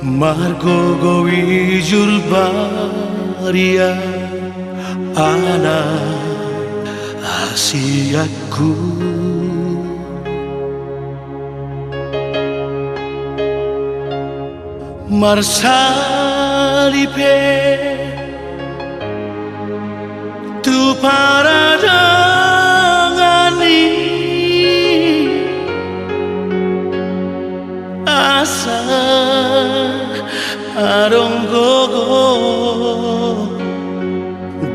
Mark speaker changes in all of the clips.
Speaker 1: Margo gowijul baria ana asiaku marsalipe tu paradangani asa aronggogo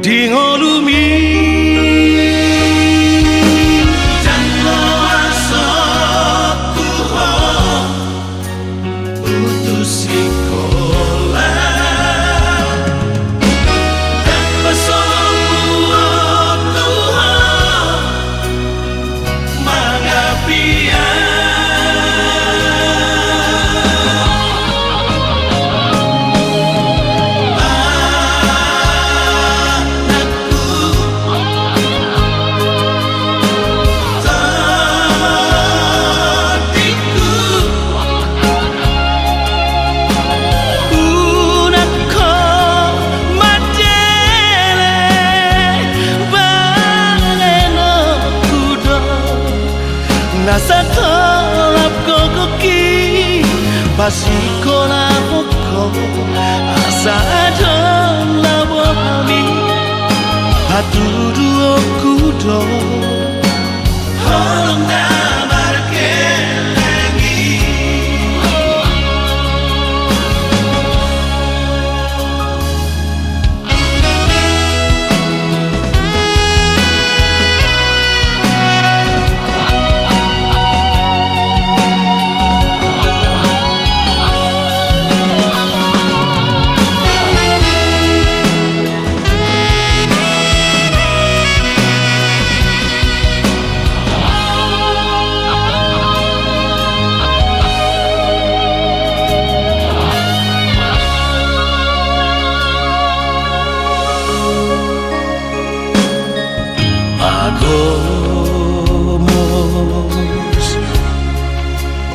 Speaker 1: dingolumi jango asokuho putus sekolah dan pesomu Tuhan mangapia nasa kolap kokoki basiko na hoko asa adon labo kami hatudu okudo holong na markelengi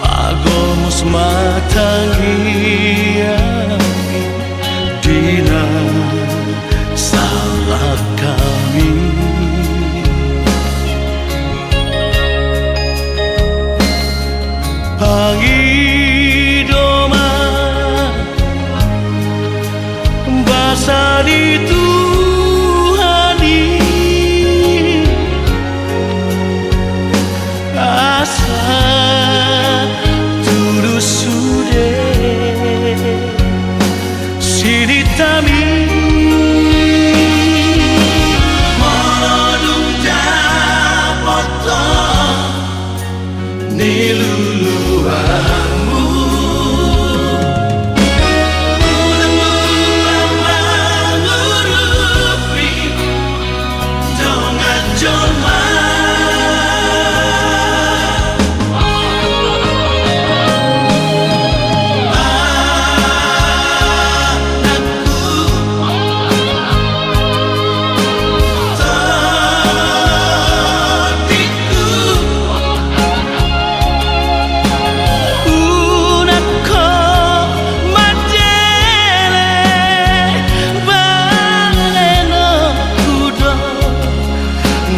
Speaker 1: Pagomos matangiangi dina salah kami pangidoma basari Tuhani asa sude siritami monodung japoto niluluanmu mengurupi dongan joma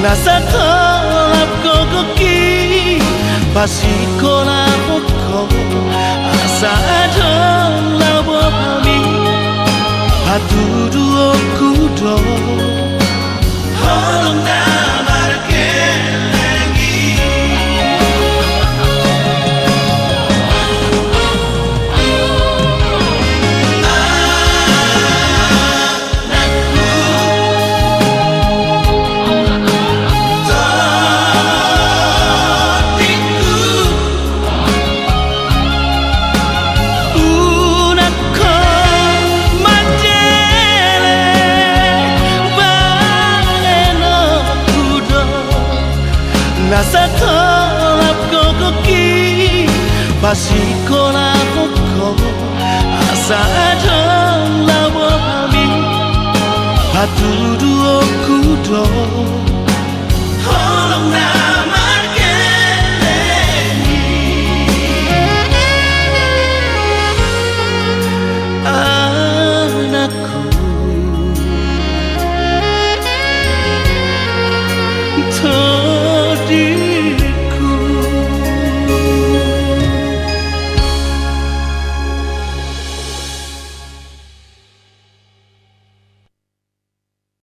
Speaker 1: nasa kolap kokoki basiko na hoko asa adon labo kami hatudu okudo holong na markelengi nasa kolap kokoki basiko na hoko asa adon labo kami hatudu okudo